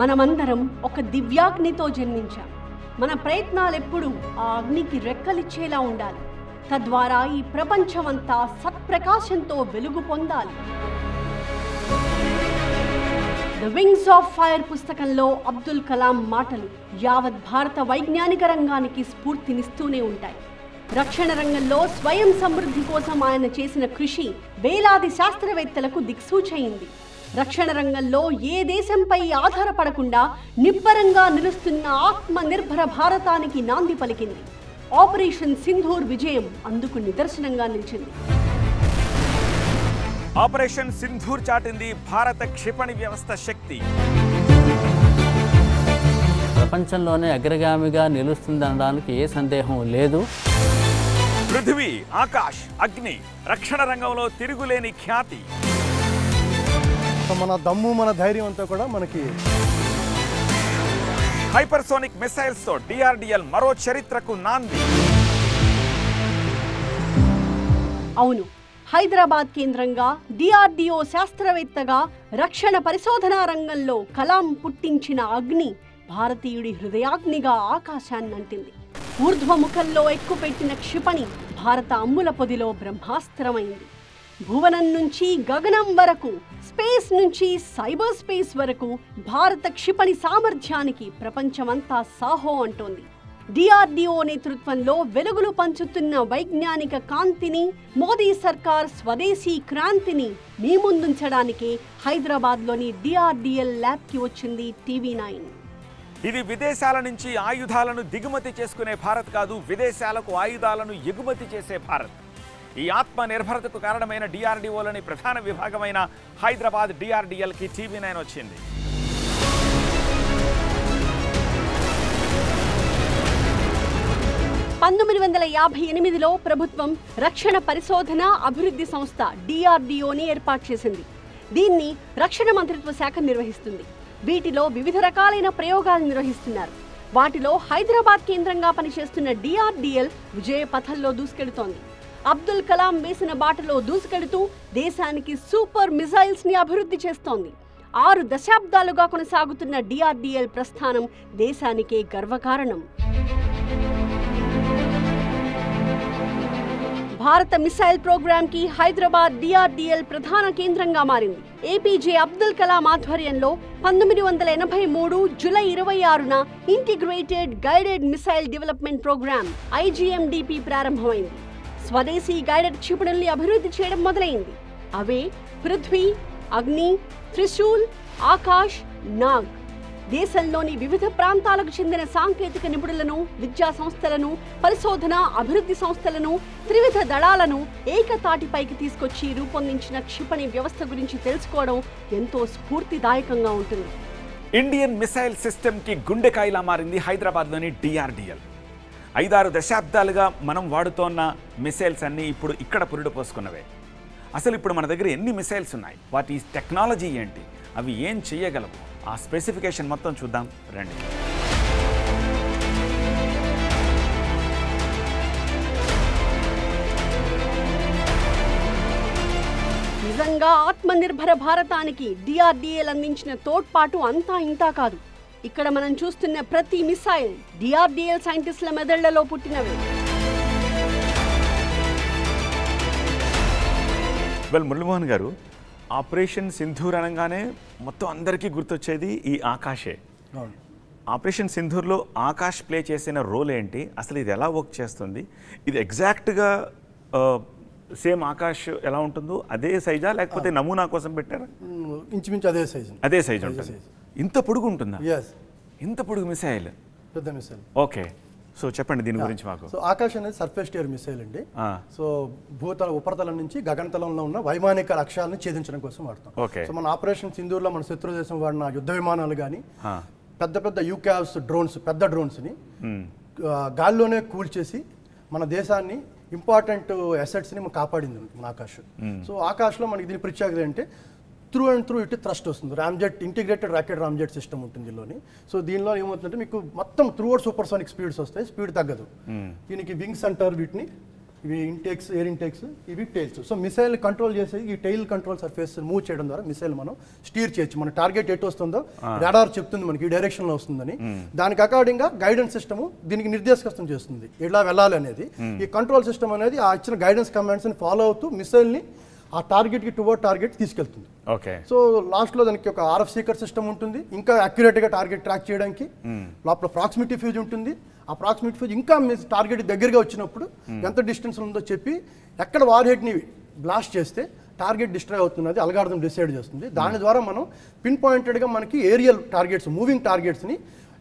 మనమందరం ఒక దివ్యాగ్నితో జన్మించాం. మన ప్రయత్నాలెప్పుడూ ఆ అగ్నికి రెక్కలిచ్చేలా ఉండాలి. తద్వారా ఈ ప్రపంచమంతా సత్ప్రకాశంతో వెలుగు పొందాలి. ద వింగ్స్ ఆఫ్ ఫైర్ పుస్తకంలో అబ్దుల్ కలాం మాటలు యావత్ భారత వైజ్ఞానిక రంగానికి స్ఫూర్తినిస్తూనే ఉంటాయి. రక్షణ రంగంలో స్వయం సమృద్ధి కోసం ఆయన చేసిన కృషి వేలాది శాస్త్రవేత్తలకు దిక్సూచయింది. రక్షణ రంగంలో ఏ దేశంపై ఆధారపడకుండా నిబ్బరంగా నిలుస్తున్న ఆత్మ నిర్భర భారతానికి నాంది పలికింది. ఆపరేషన్ సింధూర్ విజయం అందుకు నిదర్శనంగా నిలిచింది. ఆపరేషన్ సింధూర్ చాటింది భారత క్షిపణి వ్యవస్థ శక్తి. ప్రపంచంలోనే అగ్రగామిగా నిలుస్తుందనడానికి ఏ సందేహం లేదు. పృథివీ, ఆకాష్, అగ్ని రక్షణ రంగంలో తిరుగులేని ఖ్యాతి. మన దమ్ము మన ధైర్యం అంతా కూడా మనకి. హైపర్సోనిక్ మిసైల్స్ తో డిఆర్డిఎల్ మరో చరిత్రకు నాంది. అవును, హైదరాబాద్ కేంద్రంగా డిఆర్డిఓ శాస్త్రవేత్తగా రక్షణ పరిశోధనా రంగంలో కలాం పుట్టించిన అగ్ని భారతీయుడి హృదయాగ్నిగా ఆకాశాన్నంటింది. ఊర్ధ్వముఖంలో ఎక్కుపెట్టిన క్షిపణి భారత అమ్ముల పొదిలో బ్రహ్మాస్త్రమైంది. భువనం నుంచి గగనం వరకు, స్పేస్ నుంచి సైబర్ స్పేస్ వరకు భారత క్షిపణి సామర్థ్యానికి ప్రపంచమంతా సాహో అంటోంది. డిఆర్డిఓ నేతృత్వంలో వెలుగులు పంచుతున్న వైజ్ఞానిక కాంతిని, మోదీ సర్కార్ స్వదేశీ క్రాంతిని మీ ముందుంచడానికే హైదరాబాద్లోని డిఆర్డిఎల్ ల్యాబ్కి వచ్చింది టీవీ9. ఇది విదేశాల నుంచి ఆయుధాలను దిగుమతి చేసుకునే భారత్ కాదు, విదేశాలకు ఆయుధాలను ఎగుమతి చేసే భారత్. ఈ ఆత్మ నిర్భరతకు కారణమైన డిఆర్డిఓలోని ప్రధాన విభాగమైన హైదరాబాద్ డిఆర్డిఎల్కి టీవీ9 వచ్చింది. లో ప్రభుత్వం రక్షణ పరిశోధన అభివృద్ధి సంస్థ డిఆర్డిఓని ఏర్పాటు చేసింది. దీన్ని రక్షణ మంత్రిత్వ శాఖ నిర్వహిస్తుంది. వీటిలో వివిధ రకాలైన ప్రయోగాలు నిర్వహిస్తున్నారు. వాటిలో హైదరాబాద్ కేంద్రంగా పనిచేస్తున్న డిఆర్డిఎల్ విజయ పథంలో దూసుకెడుతోంది. అబ్దుల్ కలాం వేసిన బాటలో దూసుకెడుతూ దేశానికి సూపర్ మిసైల్స్ ని అభివృద్ధి చేస్తోంది. 6 దశాబ్దాలుగా కొనసాగుతున్న డిఆర్డిఎల్ ప్రస్థానం దేశానికే గర్వకారణం. భారత మిసైల్ ప్రోగ్రామ్ కి హైదరాబాద్ డిఆర్డిఎల్ ప్రధాన కేంద్రంగా మారింది. ఏపీజే అబ్దుల్ కలాం ఆధ్వర్యంలో 1983 జూలై 26న integrated guided missile development programme IGMDP ప్రారంభమైంది. స్వదేశీ గైడెడ్ క్షిపణుల్ని అభివృద్ధి చేయడం మొదలైంది. అవే పృథ్వీ, అగ్ని, త్రిశూల్, ఆకాష్, నాగ్. దేశంలోని వివిధ ప్రాంతాలకు చెందిన సాంకేతిక నిపుణులను, విద్యా సంస్థలను, పరిశోధన అభివృద్ధి సంస్థలను, త్రివిధ దళాలను ఏకతాటిపైకి తీసుకొచ్చి రూపొందించిన క్షిపణి వ్యవస్థ గురించి తెలుసుకోవడం ఎంతో స్ఫూర్తిదాయకంగా ఉంటుంది. ఇండియన్ మిసైల్ సిస్టమ్కి గుండెకాయలా మారింది హైదరాబాద్లోని డిఆర్డిఎల్. 5-6 దశాబ్దాలుగా మనం వాడుతోన్న మిసైల్స్ అన్నీ ఇప్పుడు ఇక్కడ పురుడు పోసుకున్నవే. అసలు ఇప్పుడు మన దగ్గర ఎన్ని మిసైల్స్ ఉన్నాయి, వాటి టెక్నాలజీ ఏంటి, అవి ఏం చేయగలవు, ఆ స్పెసిఫికేషన్ మొత్తం చూద్దాం రండి. నిజంగా ఆత్మనిర్భర భారతానికి డిఆర్డిఎల్ అందించిన తోడ్పాటు అంతా ఇంతా కాదు. ఇక్కడ మనం చూస్తున్న ప్రతి మిసైల్ డిఆర్డిఎల్ సైంటిస్టుల మెదళ్లలో పుట్టినవే. మురళీమోహన్ గారు, ఆపరేషన్ సింధూర్ అనగానే మొత్తం అందరికీ గుర్తొచ్చేది ఈ ఆకాశే. ఆపరేషన్ సింధూర్లో ఆకాష్ ప్లే చేసిన రోల్ ఏంటి, అసలు ఇది ఎలా వర్క్ చేస్తుంది, ఇది ఎగ్జాక్ట్గా సేమ్ ఆకాష్ ఎలా ఉంటుందో అదే సైజా లేకపోతే నమూనా కోసం పెట్టారా? ఇంచుమించు అదే సైజ్ ఉంటుంది. ఇంత పొడుగు ఉంటుందా? ఇంత పొడుగు మిసైల్, పెద్ద మిసైల్. ఓకే, సో చెప్పండి దీని గురించి మాకు. సో ఆకాష్ అనేది సర్ఫేస్ టు ఎయిర్ మిసైల్ అండి. సో ఉపరితలం నుంచి గగనతలంలో ఉన్న వైమానిక లక్ష్యాలను ఛేదించడం కోసం వాడతాం. సో మన ఆపరేషన్ సింధూర్లో మన శత్రు దేశం వాడిన యుద్ధ విమానాలు కానీ, పెద్ద పెద్ద యూకావ్స్ డ్రోన్స్, పెద్ద డ్రోన్స్ని గాల్లోనే కూల్చేసి మన దేశాన్ని ఇంపార్టెంట్ అసెట్స్ని కాపాడింది మన ఆకాష్. సో ఆకాష్లో మనకి దీని ప్రత్యేకత అంటే త్రూ అండ్ త్రూ ఇటు థ్రస్ట్ వస్తుంది. Ramjet integrated rocket ramjet system ఉంటుంది దీనిలోని. సో దీనిలో ఏమవుతుందంటే మీకు మొత్తం త్రూ అవుట్ సూపర్సోనిక్ స్పీడ్స్ వస్తాయి, స్పీడ్ తగ్గదు. దీనికి వింగ్స్ అంటారు వీటిని. ఇవి ఇంటేక్స్, ఎయిర్ ఇంటేక్స్, ఇవి టైల్స్. సో మిసైల్ కంట్రోల్ చేసేది ఈ టైల్ కంట్రోల్ సర్ఫేస్ మూవ్ చేయడం ద్వారా మిసైల్ మనం స్టీర్ చేయొచ్చు. మన టార్గెట్ ఎటు వస్తుందో రాడార్ చెప్తుంది మనకి ఈ డైరెక్షన్లో వస్తుందని. దానికి అకార్డింగ్గా గైడెన్స్ సిస్టమ్ దీనికి నిర్దేశకత్వం చేస్తుంది ఎలా వెళ్ళాలి అనేది. ఈ కంట్రోల్ సిస్టమ్ అనేది ఆ ఇచ్చిన గైడెన్స్ కమాండ్స్ని ఫాలో అవుతూ మిసైల్ని ఆ టార్గెట్కి టువర్డ్ టార్గెట్ తీసుకెళ్తుంది. ఓకే. సో లాస్ట్లో దానికి ఒక RF సీకర్ సిస్టమ్ ఉంటుంది, ఇంకా అక్యురేట్గా టార్గెట్ ట్రాక్ చేయడానికి. లోపల ప్రాక్సిమిటీ ఫ్యూజ్ ఉంటుంది. ఆ ప్రాక్సిమిటీ ఫ్యూజ్ ఇంకా టార్గెట్ దగ్గరగా వచ్చినప్పుడు ఎంత డిస్టెన్స్ ఉందో చెప్పి ఎక్కడ వార్ హెడ్ని బ్లాస్ట్ చేస్తే టార్గెట్ డిస్ట్రాయ్ అవుతున్నది అల్గారిథం డిసైడ్ చేస్తుంది. దాని ద్వారా మనం పిన్ పాయింటెడ్గా మనకి ఏరియల్ టార్గెట్స్, మూవింగ్ టార్గెట్స్ని,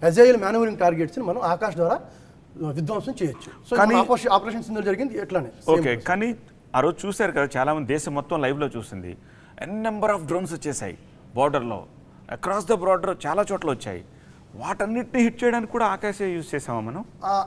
అజైల్ మేనూవరింగ్ టార్గెట్స్ని మనం ఆకాశ్ ద్వారా విధ్వంసం చేయొచ్చు. సో ఆపరేషన్ సింధూర్ జరిగింది ఎట్లానే. ఓకే. కానీ ఆ రోజు చూశారు కదా, చాలా మంది దేశం మొత్తం లైవ్లో చూసింది. నెంబర్ ఆఫ్ డ్రోన్స్ వచ్చేసాయి బార్డర్లో, అక్రాస్ ద బార్డర్ చాలా చోట్ల వచ్చాయి. వాటన్నిటిని హిట్ చేయడానికి కూడా ఆకాశే యూజ్ చేసామా మనం?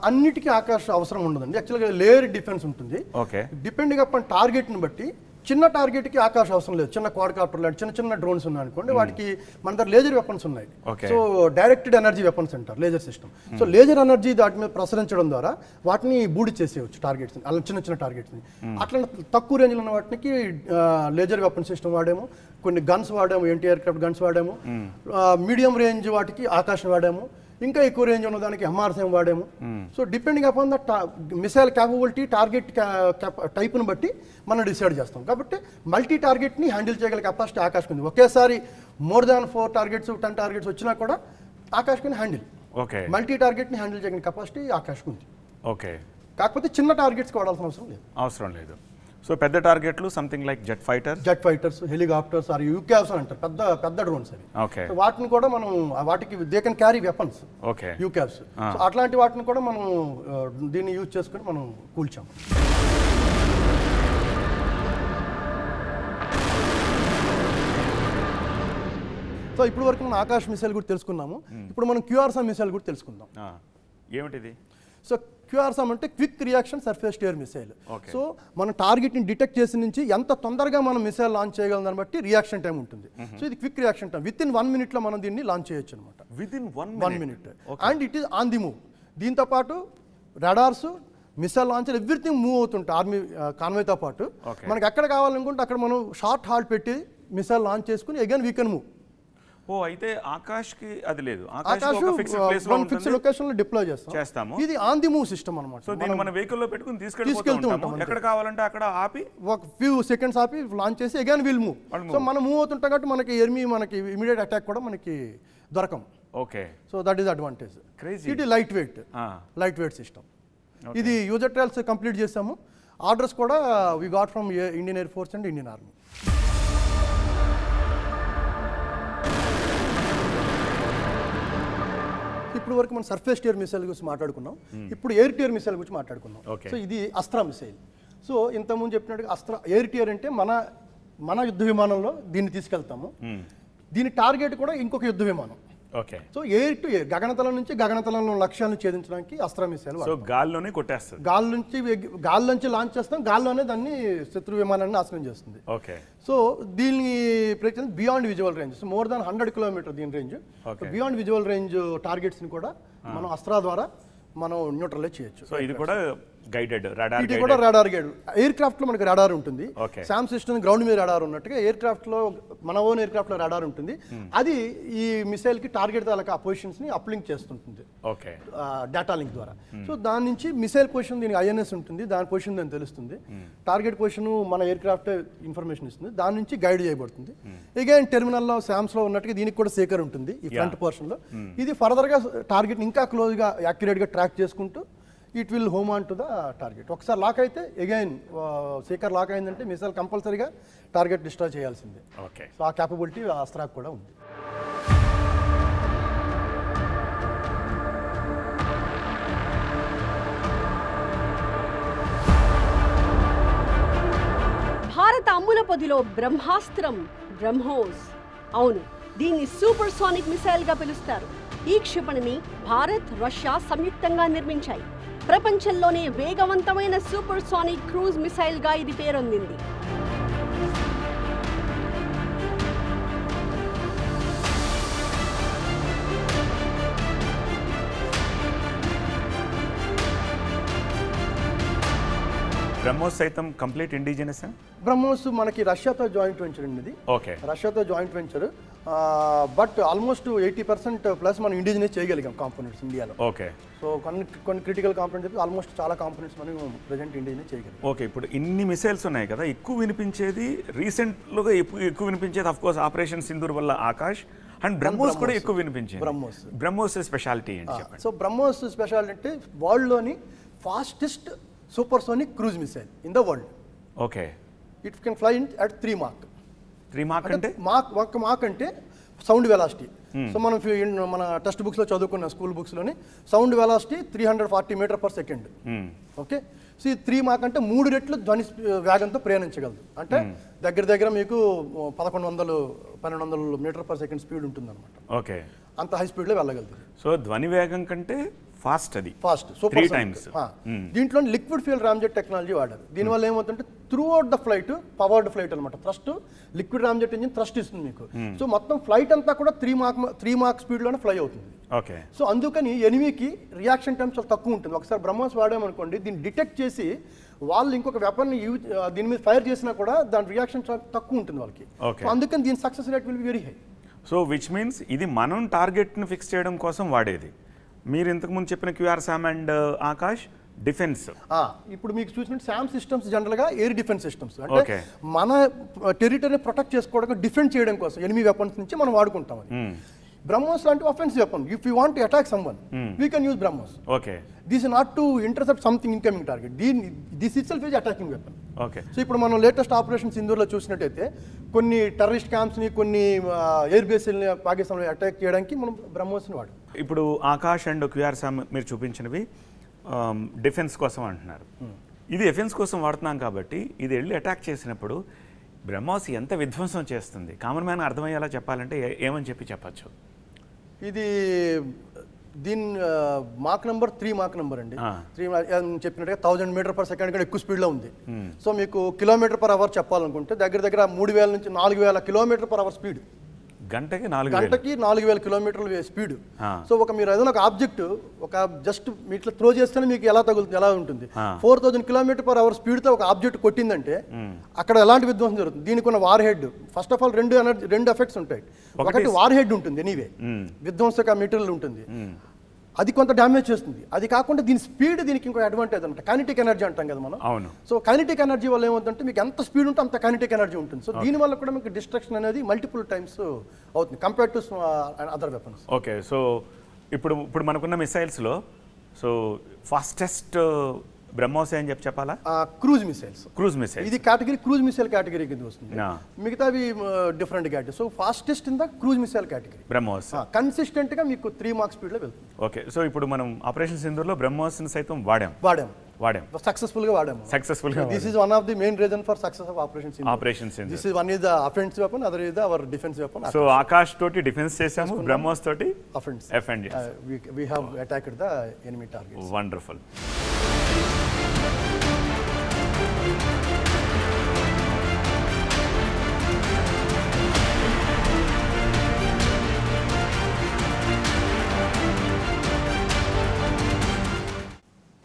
అన్నిటికీ ఆకాశ అవసరం ఉండదండి. యాక్చువల్గా లేయర్ డిఫెన్స్ ఉంటుంది. ఓకే. డిపెండింగ్ అపాన్ టార్గెట్ని బట్టి చిన్న టార్గెట్కి ఆకాశ అవసరం లేదు. చిన్న క్వాడ్కాప్టర్ లాంటి చిన్న చిన్న డ్రోన్స్ ఉన్నాయి అనుకోండి, వాటికి మన దగ్గర లేజర్ వెపన్స్ ఉన్నాయి. సో డైరెక్టెడ్ ఎనర్జీ వెపన్స్ అంటారు laser system. So laser energy వాటి మీద ప్రసరించడం ద్వారా వాటిని బూడి చేసేయచ్చు టార్గెట్స్ని, అలా చిన్న చిన్న టార్గెట్స్ని. అట్లా తక్కువ రేంజ్లో ఉన్న వాటికి లేజర్ వెపన్ సిస్టమ్ వాడాము, కొన్ని గన్స్ వాడాము, ఎయిర్ క్రాఫ్ట్ గన్స్ వాడాము. మీడియం రేంజ్ వాటికి ఆకాశం వాడాము, ఇంకా ఎక్కువ రేంజ్ ఉన్న దానికి MRSAM వాడాము. So depending upon the missile capability, target టైప్ను బట్టి మనం డిసైడ్ చేస్తాం. కాబట్టి మల్టీ టార్గెట్ని హ్యాండిల్ చేయగల కెపాసిటీ ఆకాశ్ ఉంది. ఒకేసారి మోర్ దాన్ 4 టార్గెట్స్ 10 టార్గెట్స్ వచ్చినా కూడా ఆకాశ్ కొని హ్యాండిల్. ఓకే. మల్టీ టార్గెట్ని హ్యాండిల్ చేయగల కెపాసిటీ ఆకాశ్ ఉంది. ఓకే. కాకపోతే చిన్న టార్గెట్స్కి వాడాల్సిన అవసరం లేదు. సో పెద్ద టార్గెట్లు something like jet fighters, helicopters or UCAVs అని అంటారు, పెద్ద డ్రోన్స్ అవి. ఓకే. వాటిని కూడా మనం వాటికి they can carry weapons. Okay. UCAVs. So అట్లాంటి వాటిని కూడా మనం దీన్ని యూజ్ చేసుకుని మనం కూల్చాము. సో ఇప్పుడు వరకు మనం ఆకాశ్ మిసైల్ కూడా తెలుసుకున్నాము. ఇప్పుడు మనం QRSAM మిసైల్ కూడా తెలుసుకుందాం. ఏమిటిది? సో QRSAM అంటే quick reaction surface to air missile. So మన టార్గెట్ని డిటెక్ట్ చేసి నుంచి ఎంత తొందరగా మనం మిసైల్ లాంచ్ చేయగలం దాన్ని బట్టి రియాక్షన్ టైం ఉంటుంది. సో ఇది quick reaction time. With in 1 minute మనం దీన్ని లాంచ్ చేయొచ్చు అనమాట. With in 1 minute. And it is on the move. దీంతో పాటు radars, missile launcher everything move అవుతుంటాయి ఆర్మీ కాన్వాయ్తో పాటు. మనకి ఎక్కడ కావాలనుకుంటే అక్కడ మనం షార్ట్ హాల్ట్ పెట్టి మిసైల్ లాంచ్ చేసుకుని అగైన్ వీ కెన్ మూవ్. అయితే ఆకాష్కి అది లేదు. ఫిక్స్డ్ లొకేషన్ లో డిప్లాయ్ చేస్తాము. ఇది ఆన్ ది మూవ్ సిస్టమ్ అన్నమాట. సో దీన్ని మన వెహికల్ లో పెట్టుకుని తీసుకెళ్తూ ఉంటాం. ఎక్కడ కావాలంటే అక్కడ ఆపి ఒక ఫ్యూ సెకండ్స్ ఆపి లాంచ్ చేసి అగైన్ విల్ మూవ్. సో మనం మూవ్ అవుతుంటాం కాబట్టి మనకి మనకి ఇమీడియట్ అటాక్ కూడా మనకి దొరకం. Okay. So that is advantage. ఇది లైట్ వెయిట్ సిస్టమ్. ఇది యూజర్ ట్రయల్స్ కంప్లీట్ చేసాము. ఆర్డర్స్ కూడా we got from Indian air force and Indian army. ఇప్పుడు వరకు మనం సర్ఫేస్ టు ఎయిర్ మిసైల్ గురించి మాట్లాడుకున్నాం. ఇప్పుడు ఎయిర్ టు ఎయిర్ మిసైల్ గురించి మాట్లాడుకున్నాం. సో ఇది అస్త్రా మిసైల్. సో ఇంతకుముందు చెప్పినట్టుగా ఎయిర్ టు ఎయిర్ అంటే మన యుద్ధ విమానంలో దీన్ని తీసుకెళ్తాము. దీని టార్గెట్ కూడా ఇంకొక యుద్ధ విమానం. Okay. So air to air గగనతలం నుంచి గగనతలంలో లక్ష్యాలను ఛేదించడానికి అస్త్రా మిసైల్. సో గాల్లోనే కొట్టేస్తుంది. గాలి నుంచి లాంచ్ చేస్తాం, గాల్లోనే దాన్ని శత్రు విమానాన్ని నాశనం చేస్తుంది. ఓకే. సో దీని beyond visual range, so more than 100 kilometers దీని రేంజ్. బియాండ్ విజువల్ రేంజ్ టార్గెట్స్ని కూడా మనం అస్త్రా ద్వారా మనం న్యూట్రలైజ్ చేయొచ్చు. సో ఇది కూడా గైడెడ్ రాడార్. ఇది కూడా రాడార్ గైడ్. ఎయిర్ క్రాఫ్ట్ లో మనకి రాడార్ ఉంటుంది. శామ్ సిస్టమ్ గ్రౌండ్ మీద రాడార్ ఉన్నట్టుగా ఎయిర్ క్రాఫ్ట్ లో మన ఓన్ ఎయిర్ క్రాఫ్ట్ లో రాడార్ ఉంటుంది. అది ఈ మిసైల్ కి టార్గెట్ తాలూకా పొజిషన్స్ ని అప్లింక్ చేస్తుంటుంది డేటా లింక్ ద్వారా. సో దాని నుంచి మిసైల్ పొజిషన్ దీనికి INS ఉంటుంది, దాని పొజిషన్ దాన్ని తెలుస్తుంది. టార్గెట్ పొజిషన్ మన ఎయిర్ క్రాఫ్ట్ ఇన్ఫర్మేషన్ ఇస్తుంది, దాని నుంచి గైడ్ చేయబడుతుంది. అగైన్ టెర్మినల్లో శామ్స్ లో ఉన్నట్టుగా దీనికి కూడా సేకర్ ఉంటుంది ఈ ఫ్రంట్ పోర్షన్ లో. ఇది ఫర్దర్ గా టార్గెట్ ఇంకా క్లోజ్ గా యాక్యురేట్ గా ట్రాక్ చేసుకుంటూ it will home on to the target. ఒకసారి లాక్ అయితే అగైన్ సేకర్ లాక్ అయిందంటే మిసైల్ కంపల్సరీగా టార్గెట్ డిస్ట్రాయ్ చేయాల్సిందే. ఓకే. సో ఆ క్యాపబిలిటీ అస్త్రాకు కూడా ఉంది. భారత అమ్ముల పొదిలో బ్రహ్మాస్త్రం బ్రహ్మోస్. అవును, దీన్ని సూపర్ సోనిక్ మిసైల్ గా పిలుస్తారు. ఈ క్షిపణిని భారత్, రష్యా సంయుక్తంగా నిర్మించాయి. ప్రపంచంలోనే వేగవంతమైన సూపర్ సోనిక్ క్రూజ్ మిసైల్ గా ఇది పేరొందింది. బ్రహ్మోస్ సైతం కంప్లీట్ ఇండిజినస్? బ్రహ్మోస్ మనకి రష్యాతో జాయింట్ వెంచర్ అండి ఇది. ఓకే, రష్యాతో joint venture. But almost 80% plus మనం ఇండిజినస్ చేయగలిగాం కాంపోనెంట్స్ ఇండియాలో. ఓకే. సో కొన్ని క్రిటికల్ కాంపోనెంట్స్ ఆల్మోస్ట్ చాలా కాంపోనెంట్స్ మనం ప్రెజెంట్ ఇండిజినస్ చేయగలిగాం. ఓకే, ఇప్పుడు ఇన్ని మిసైల్స్ ఉన్నాయి కదా, ఎక్కువ వినిపించేది రీసెంట్గా ఎక్కువ వినిపించేది ఆఫ్ కోర్స్ ఆపరేషన్ సింధూర్ వల్ల ఆకాష్, అండ్ బ్రహ్మోస్ కూడా ఎక్కువ వినిపించింది. బ్రహ్మోస్ స్పెషాలిటీ ఏంటి చెప్పండి? సో బ్రహ్మోస్ స్పెషాలిటీ అంటే వరల్డ్లోని fastest supersonic cruise missile in the world. Okay. It can fly at 3 Mach. 3 Mach అంటే మాక్ అంటే సౌండ్ వెలాసిటీ. సో మనం మన టెక్స్ట్ బుక్స్లో చదువుకున్న స్కూల్ బుక్స్లోని sound velocity 340 m/s. Okay. So ఈ 3 Mach అంటే 3 రెట్లు ధ్వని వేగంతో ప్రయాణించగలదు. అంటే దగ్గర మీకు 1100-1200 m/s స్పీడ్ ఉంటుంది అనమాట. ఓకే, అంత హై స్పీడ్లో వెళ్ళగలదు. సో ధ్వని వేగం కంటే ఫాస్ట్, అది ఫాస్ట్, సూపర్ 3 times. దీంట్లో లిక్విడ్ ఫ్యూయల్ రామ్జెట్ టెక్నాలజీ వాడారు. దీనివల్ల ఏమవుతుందంటే throughout the flight powered flight అనమాట. Thrust liquid ramjet engine thrust ఇస్తుంది మీకు. సో మొత్తం ఫ్లైట్ అంతా కూడా 3 Mach స్పీడ్లోనే ఫ్లై అవుతుంది. ఓకే. సో అందుకని ఎనిమీకి రియాక్షన్ టైం చాలా తక్కువ ఉంటుంది. ఒకసారి బ్రహ్మోస్ వాడామనుకోండి, దీన్ని డిటెక్ట్ చేసి వాళ్ళు ఇంకొక వెపన్ దీని మీద ఫైర్ చేసినా కూడా దాని రియాక్షన్ చాలా తక్కువ ఉంటుంది వాళ్ళకి. అందుకని దీని success rate will be very high. So which means ఇది మనం టార్గెట్ని ఫిక్స్ చేయడం కోసం వాడేది. మీరు ఇంతకుముందు చెప్పిన QRSAM అండ్ ఆకాష్ డిఫెన్స్. ఇప్పుడు మీకు చూసినట్టు శామ్ సిస్టమ్స్ జనరల్గా ఎయిర్ డిఫెన్స్ సిస్టమ్స్, అంటే మన టెరిటరీని ప్రొటెక్ట్ చేసుకోవడానికి డిఫెండ్ చేయడం కోసం ఎనిమీ వెపన్స్ నుంచి మనం వాడుకుంటాం. బ్రహ్మోస్ లాంటి offensive weapon. If you want to attack someone we can use BrahMos. Okay. This not to intercept something incoming target. This it self is attacking weapon. Okay. So ఇప్పుడు మనం latest operation సింధూర్లో చూసినట్టయితే కొన్ని terrorist క్యాంప్స్ని, కొన్ని air బేస్ని పాకిస్తాన్లో attack చేయడానికి మనం బ్రహ్మోస్ని వాడు. ఇప్పుడు ఆకాష్ అండ్ QRSAM మీరు చూపించినవి డిఫెన్స్ కోసం అంటున్నారు. ఇది డిఫెన్స్ కోసం వాడుతున్నాం కాబట్టి ఇది వెళ్ళి అటాక్ చేసినప్పుడు బ్రహ్మోస్ ఎంత విధ్వంసం చేస్తుంది కామన్ మ్యాన్ అర్థమయ్యేలా చెప్పాలంటే ఏమని చెప్పచ్చు? ఇది దీని మాక్ నెంబర్ 3 Mach నెంబర్ అండి. 3 చెప్పినట్టుగా 1000 m/s కంటే ఎక్కువ స్పీడ్లో ఉంది. సో మీకు km/h చెప్పాలనుకుంటే దగ్గర 3000 నుంచి 4000 km/h స్పీడ్. గంటకి 4000 కిలోమీటర్ల స్పీడ్. సో మీరు ఏదైనా ఒక ఆబ్జెక్ట్ జస్ట్ ఇట్లా త్రో చేస్తేనే మీకు ఎలా ఉంటుంది. 4000 km/h స్పీడ్తో ఒక ఆబ్జెక్ట్ కొట్టిందంటే అక్కడ ఎలాంటి విధ్వంసం జరుగుతుంది? దీనికి ఉన్న war head, first of all రెండు ఎఫెక్ట్స్ ఉంటాయి. ఒకటి వార్ హెడ్ ఉంటుంది, ఎనీవే విధ్వంసక మెటీరియల్ ఉంటుంది, అది కొంత డ్యామేజ్ చేస్తుంది. అది కాకుండా దీని స్పీడ్ దీనికి ఇంకో అడ్వాంటేజ్ అనమాట. కైనెటిక్ ఎనర్జీ అంటాం కదా మనం. సో కైనెటిక్ ఎనర్జీ వల్ల ఏమవుతుందంటే మీకు ఎంత స్పీడ్ ఉంటే అంత కైనెటిక్ ఎనర్జీ ఉంటుంది. సో దీనివల్ల కూడా మీకు డిస్ట్రక్షన్ అనేది మల్టిపుల్ టైమ్స్ అవుతుంది compare to other weapons. Okay. So ఇప్పుడు మనకున్న మిసైల్స్లో సో ఫాస్టెస్ట్ బ్రహ్మోస్ అని చెప్పాలా? Cruise missiles. ఇది కేటగిరీ క్రూజ్ మిసైల్ కేటగిరీ కింద వస్తుంది. మిగతావి different category. So fastest in the cruise missile category BrahMos. Consistent గా మీకు 3 Mach స్పీడ్ లో వెళ్తుంది. ఓకే. సో ఇప్పుడు మనం ఆపరేషన్ సింధూర్లో బ్రహ్మోస్ సైతం వాడాం సక్సెస్ఫుల్ గా వాడాము. This is one of the main reason for success of operation Sindoor. This is one is the offensive weapon, other is the our defence weapon. So Akash తోటి defence చేసాము, బ్రహ్మోస్ తోటి offend we have attacked the enemy targets. Wonderful.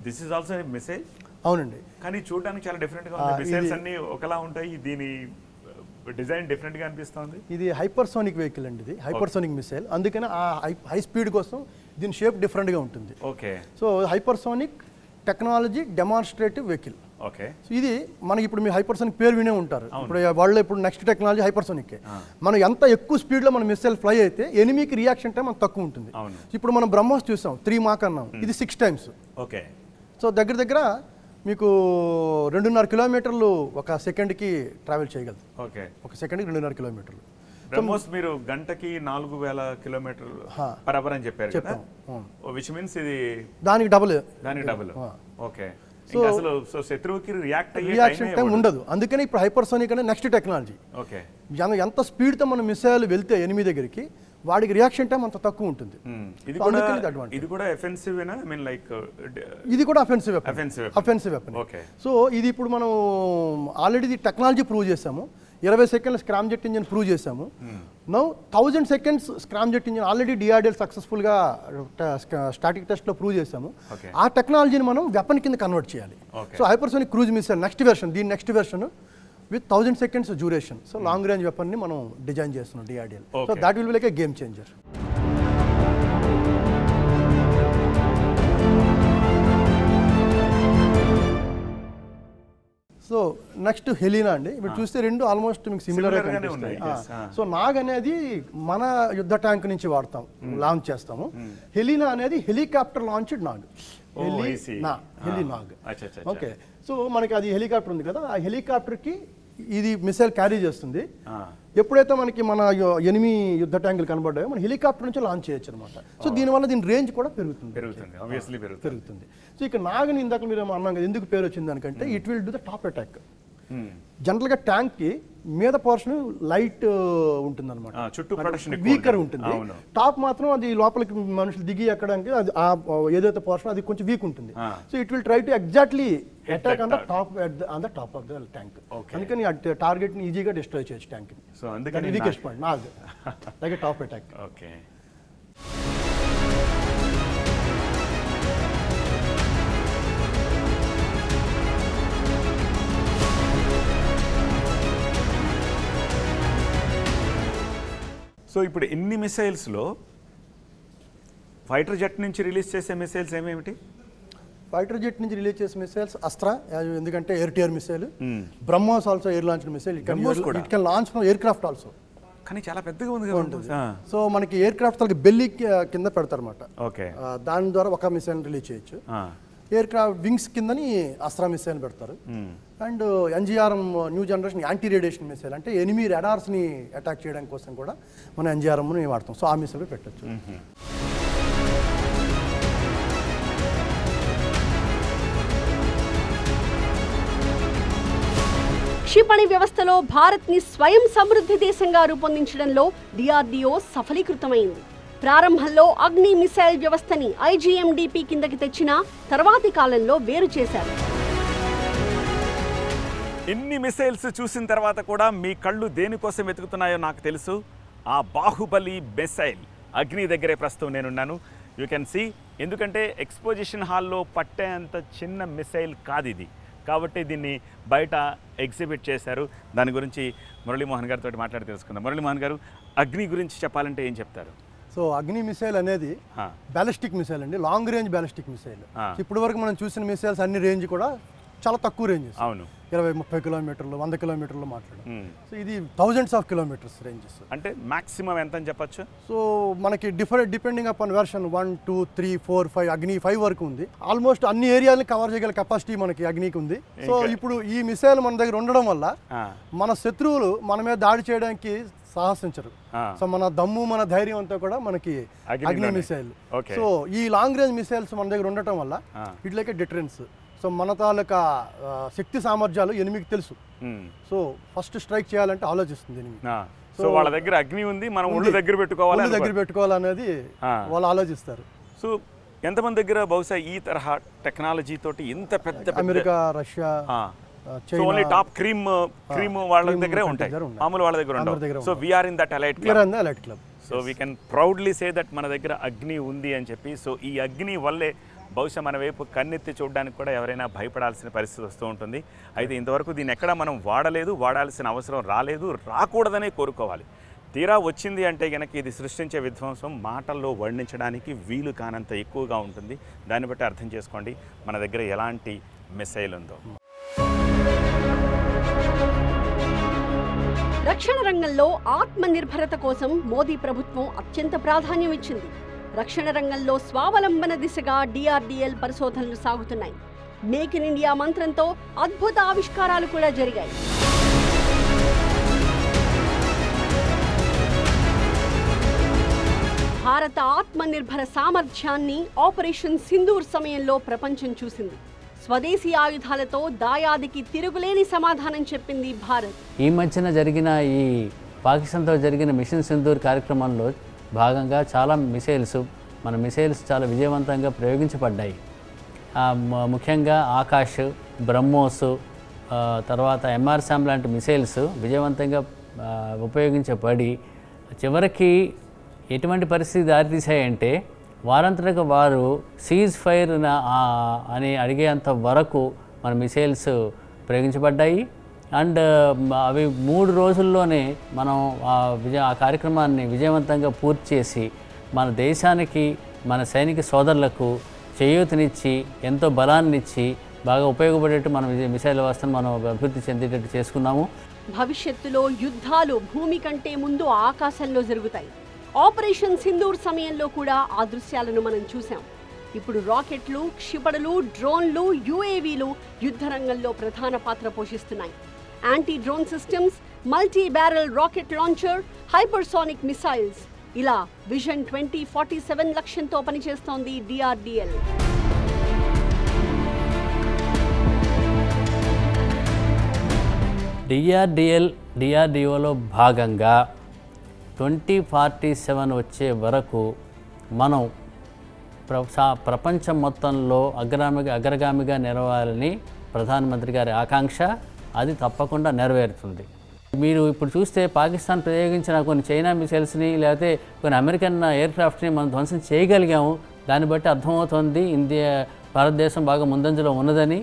This is also missile. అవునండి, కానీ చూడడానికి చాలా different గా ఉంది. Missiles అన్ని ఒకలా ఉంటాయి, దీని డిజైన్ డిఫరెంట్ గా అనిపిస్తుంది. ఇది హైపర్సోనిక్ వెహికల్ అండి, ఇది హైపర్సోనిక్ మిసైల్. అందుకని ఆ హై స్పీడ్ కోసం దీని షేప్ డిఫరెంట్ గా ఉంటుంది. Okay. So hypersonic technology demonstrative vehicle. Okay. So ఇది మనకి ఇప్పుడు మీ హైపర్సోనిక్ పేరు వినే ఉంటారు. ఇప్పుడు వాళ్ళు ఇప్పుడు నెక్స్ట్ టెక్నాలజీ హైపర్సోనిక్. మనం ఎంత ఎక్కువ స్పీడ్లో మన మిసైల్ ఫ్లై అయితే ఎనిమీకి రియాక్షన్ టైం అంత తక్కువ ఉంటుంది. ఇప్పుడు మనం బ్రహ్మోస్ చూసాం 3 Mach అన్నాం, ఇది 6 times. ఓకే. సో దగ్గర మీకు 2.5 కిలోమీటర్లు ఒక సెకండ్కి ట్రావెల్ చేయగలదు. ఓకే. ఒక సెకండ్కి 2.5 కిలోమీటర్లు. బ్రహ్మోస్ మీరు గంటకి 4000 km/h అని చెప్పారు కదా, విచ్ మీన్స్ ఇది దానికి డబుల్. ఓకే. అసలు సో శత్రువుకి రియాక్షన్ టైం ఉండదు. అందుకని ఇప్పుడు హైపర్సోనిక్ అనే నెక్స్ట్ టెక్నాలజీ. ఓకే. ఎంత స్పీడ్తో మన మిసైల్ వెళ్తే ఎనిమీ దగ్గరికి వాడికి రియాక్షన్ టైం అంత తక్కువ ఉంటుంది. ఇది కూడా ఎఫెన్సివ్ ఏనా? ఐ మీన్ లైక్ ఇది కూడా అఫెన్సివ్ వెపన్. ఓకే. సో ఇది ఇప్పుడు మనం ఆల్రెడీ టెక్నాలజీ ప్రూవ్ చేసాము. 20 సెకండ్ల స్క్రామ్ జెట్ ఇంజిన్ ప్రూవ్ చేసాము. Now 1000 seconds scramjet engine already DRDL సక్సెస్ఫుల్గా స్టాటిక్ టెస్ట్లో ప్రూవ్ చేసాము. ఆ టెక్నాలజీని మనం వెపన్ కింద కన్వర్ట్ చేయాలి. So hypersonic cruise missile next version, దీని next version with 1000 seconds duration. So long range వెపన్ని మనం డిజైన్ చేస్తున్నాం DRDL. So that will be like a game changer. So next Helina అండి. ఇప్పుడు చూస్తే రెండు ఆల్మోస్ట్ మీకు సిమిలర్గా కనిపిస్తాయి. సో నాగ్ అనేది మన యుద్ధ ట్యాంక్ నుంచి వాడతాం, లాంచ్ చేస్తాము. హెలీనా అనేది helicopter launched Nag, heli Nag. Okay, so మనకి అది హెలికాప్టర్ ఉంది కదా, ఆ హెలికాప్టర్కి ఇది మిసైల్ క్యారీ చేస్తుంది. ఎప్పుడైతే మనకి మన ఎనిమి యుద్ధ ట్యాంకులు కనబడ్డాయో మన హెలికాప్టర్ నుంచి లాంచ్ చేయొచ్చు అనమాట. సో దీనివల్ల దీని రేంజ్ కూడా పెరుగుతుంది. సో ఇక నాగని ఇందాక మీరు అన్నాం కదా, ఎందుకు పేరు వచ్చింది దానికంటే it will do the top attack. జనరల్గా ట్యాంక్కి మీద పోర్షన్ లైట్ ఉంటుంది అనమాట, వీకర్ ఉంటుంది. టాప్ మాత్రం అది లోపలికి మనుషులు దిగి ఎక్కడానికి అది ఏదైతే పోర్షన్ అది కొంచెం వీక్ ఉంటుంది. So it will try to exactly attack on the top of the tank. అందుకని టార్గెట్ ని ఈజీగా డిస్ట్రాయ్ చేయొచ్చు ట్యాంక్ ని. సో అందుకని weakest point Nag like a top attack. Okay, so ఇప్పుడు ఇన్ని మిసైల్స్లో ఫైటర్ జెట్ నుంచి రిలీజ్ చేసే మిసైల్స్ ఏమేమిటి? ఫైటర్ జెట్ నుంచి రిలీజ్ చేసే మిసైల్స్ అస్త్ర, ఎందుకంటే air to air missile. BrahMos also air launch missile. It can launch from air craft also, కానీ చాలా పెద్దగా ఉంది. సో మనకి ఎయిర్ క్రాఫ్ట్ తలకి బెల్లీ కింద పెడతారు అనమాట. ఓకే, దాని ద్వారా ఒక మిసైల్ రిలీజ్ చేయొచ్చు. ఎయిర్ క్రాఫ్ట్ వింగ్స్ కిందని అస్త్ర మిసైల్ పెడతారు. And NGRM new generation anti radiation missile, అంటే ఎనిమి రాడార్స్ని అటాక్ చేయడం కోసం కూడా మనం NGRMని వాడతాం. సో ఆ మిసైల్ పెట్టచ్చు. క్షిపణి వ్యవస్థలో భారత్ని స్వయం సమృద్ధి దేశంగా రూపొందించడంలో DRDO సఫలీకృతమైంది. ప్రారంభంలో అగ్ని మిసైల్ వ్యవస్థని IGMDP కిందకి తెచ్చిన తర్వాతి కాలంలో వేరు చేశారు. ఇన్ని మిసైల్స్ చూసిన తర్వాత కూడా మీ కళ్ళు దేనికోసం వెతుకుతున్నాయో నాకు తెలుసు. ఆ బాహుబలి మిసైల్ అగ్ని దగ్గరే ప్రస్తుతం నేనున్నాను. యూ కెన్ సీ, ఎందుకంటే ఎక్స్పోజిషన్ హాల్లో పట్టేంత చిన్న మిసైల్ కాదు ఇది, కాబట్టి దీన్ని బయట ఎగ్జిబిట్ చేశారు. దాని గురించి మురళీమోహన్ గారితో మాట్లాడి తెలుసుకుందాం. మురళీమోహన్ గారు, అగ్ని గురించి చెప్పాలంటే ఏం చెప్తారు? సో అగ్ని మిసైల్ అనేది బ్యాలిస్టిక్ మిసైల్ అండి, లాంగ్ రేంజ్ బ్యాలిస్టిక్ మిసైల్. ఇప్పటి వరకు మనం చూసిన మిసైల్స్ అన్ని రేంజ్ కూడా చాలా తక్కువ రేంజెస్. అవును, 20-30 కిలోమీటర్లు, 100 కిలోమీటర్లు మాట్లాడు. సో ఇది థౌజండ్స్ ఆఫ్ కిలోమీటర్స్ రేంజెస్. అంటే మాక్సిమం ఎంత అని చెప్పచ్చు? సో మనకి డిపెండింగ్ అపాన్ వెర్షన్ 1, 2, 3, 4, 5 అగ్ని 5 వరకు ఉంది. ఆల్మోస్ట్ అన్ని ఏరియాలని కవర్ చేయగల కెపాసిటీ మనకి అగ్నికి ఉంది. సో ఇప్పుడు ఈ మిసైల్ మన దగ్గర ఉండడం వల్ల మన శత్రువులు మన మీద దాడి చేయడానికి సాహసించరు. సో మన దమ్ము, మన ధైర్యం అంతా కూడా మనకి అగ్ని మిసైల్. సో ఈ లాంగ్ రేంజ్ మిసైల్స్ మన దగ్గర ఉండటం వల్ల it like a deterrence. So మన తాలూకా శక్తి సామర్థ్యాలు ఎనిమికి తెలుసు. సో ఫస్ట్ స్ట్రైక్ చేయాలంటే ఆలోచిస్తుంది ఎనిమి. సో వాళ్ళ దగ్గర అగ్ని ఉంది, మనం ఒళ్ళు దగ్గర పెట్టుకోవాలనేది వాళ్ళు ఆలోచిస్తారు. సో ఎంతమంది దగ్గర బహుశా ఈ తరహా టెక్నాలజీ తోటి ఇంత పెద్ద America, Russia, only top cream వాళ్ళ దగ్గరే ఉంటాయి, మామూలు వాళ్ళ దగ్గర ఉండవు. So we are in that elite club. So we can proudly say that మన దగ్గర అగ్ని ఉంది అని చెప్పి. సో ఈ అగ్ని వల్లే బహుశా మన వైపు కన్నెత్తి చూడడానికి కూడా ఎవరైనా భయపడాల్సిన పరిస్థితి వస్తూ ఉంటుంది. అయితే ఇంతవరకు దీన్ని ఎక్కడా మనం వాడాల్సిన అవసరం రాలేదు, రాకూడదనే కోరుకోవాలి. తీరా వచ్చింది అంటే కనుక ఇది సృష్టించే విధ్వంసం మాటల్లో వర్ణించడానికి వీలు కానంత ఎక్కువగా ఉంటుంది. దాన్ని బట్టి అర్థం చేసుకోండి మన దగ్గర ఎలాంటి మిసైల్ ఉందో. రక్షణ రంగంలో ఆత్మ నిర్భరత కోసం మోదీ ప్రభుత్వం అత్యంత ప్రాధాన్యం ఇచ్చింది. రక్షణ రంగంలో స్వావలంబన దిశగా DRDL పరిశోధనలు సాగుతున్నాయి. మేక్ ఇన్ ఇండియా మంత్రంతో అద్భుత ఆవిష్కారాలు కూడా జరిగాయి. భారత ఆత్మ నిర్భర సామర్థ్యాన్ని ఆపరేషన్ సింధూర్ సమయంలో ప్రపంచం చూసింది. స్వదేశీ ఆయుధాలతో దాయాదికి తిరుగులేని సమాధానం చెప్పింది భారత్. ఈ మధ్యన జరిగిన ఈ పాకిస్తాన్తో జరిగిన మిషన్ సింధూర్ కార్యక్రమంలో భాగంగా చాలా మన మిసైల్స్ చాలా విజయవంతంగా ప్రయోగించబడ్డాయి. ముఖ్యంగా ఆకాష్, బ్రహ్మోస్, తర్వాత MRSAM లాంటి మిసైల్స్ విజయవంతంగా ఉపయోగించబడి చివరికి ఎటువంటి పరిస్థితి దారితీసాయంటే వారంతటగా వారు సీజ్ ఫైర్ అని అడిగేంత వరకు మన మిసైల్స్ ప్రయోగించబడ్డాయి. అండ్ అవి 3 రోజుల్లోనే మనం ఆ కార్యక్రమాన్ని విజయవంతంగా పూర్తి చేసి మన దేశానికి మన సైనిక సోదరులకు చేయూతనిచ్చి ఎంతో బలాన్నిచ్చి బాగా ఉపయోగపడేట్టు మనం మిసైల్ వ్యవస్థను మనం అభివృద్ధి చెందేటట్టు చేసుకున్నాము. భవిష్యత్తులో యుద్ధాలు భూమి కంటే ముందు ఆకాశంలో జరుగుతాయి. ఆపరేషన్ సింధూర్ సమయంలో కూడా ఆ దృశ్యాలను మనం చూసాం. ఇప్పుడు రాకెట్లు, క్షిపణులు, డ్రోన్లు, UAVలు యుద్ధ రంగంలో ప్రధాన పాత్ర పోషిస్తున్నాయి. Anti drone systems, multi barrel rocket launcher, hypersonic missiles, ఇలా విజన్ 2047 లక్ష్యంతో పనిచేస్తోంది DRDL. DRDOలో భాగంగా 2047 వచ్చే వరకు మనం ప్రపంచం మొత్తంలో అగ్రగామిగా నిలవాలని ప్రధానమంత్రి గారి ఆకాంక్ష. అది తప్పకుండా నెరవేరుతుంది. మీరు ఇప్పుడు చూస్తే పాకిస్తాన్ ప్రయోగించిన కొన్ని చైనా మిసైల్స్ని లేకపోతే కొన్ని అమెరికన్ ఎయిర్క్రాఫ్ట్ని మనం ధ్వంసం చేయగలిగాము. దాన్ని బట్టి అర్థమవుతుంది భారతదేశం బాగా ముందంజలో ఉన్నదని.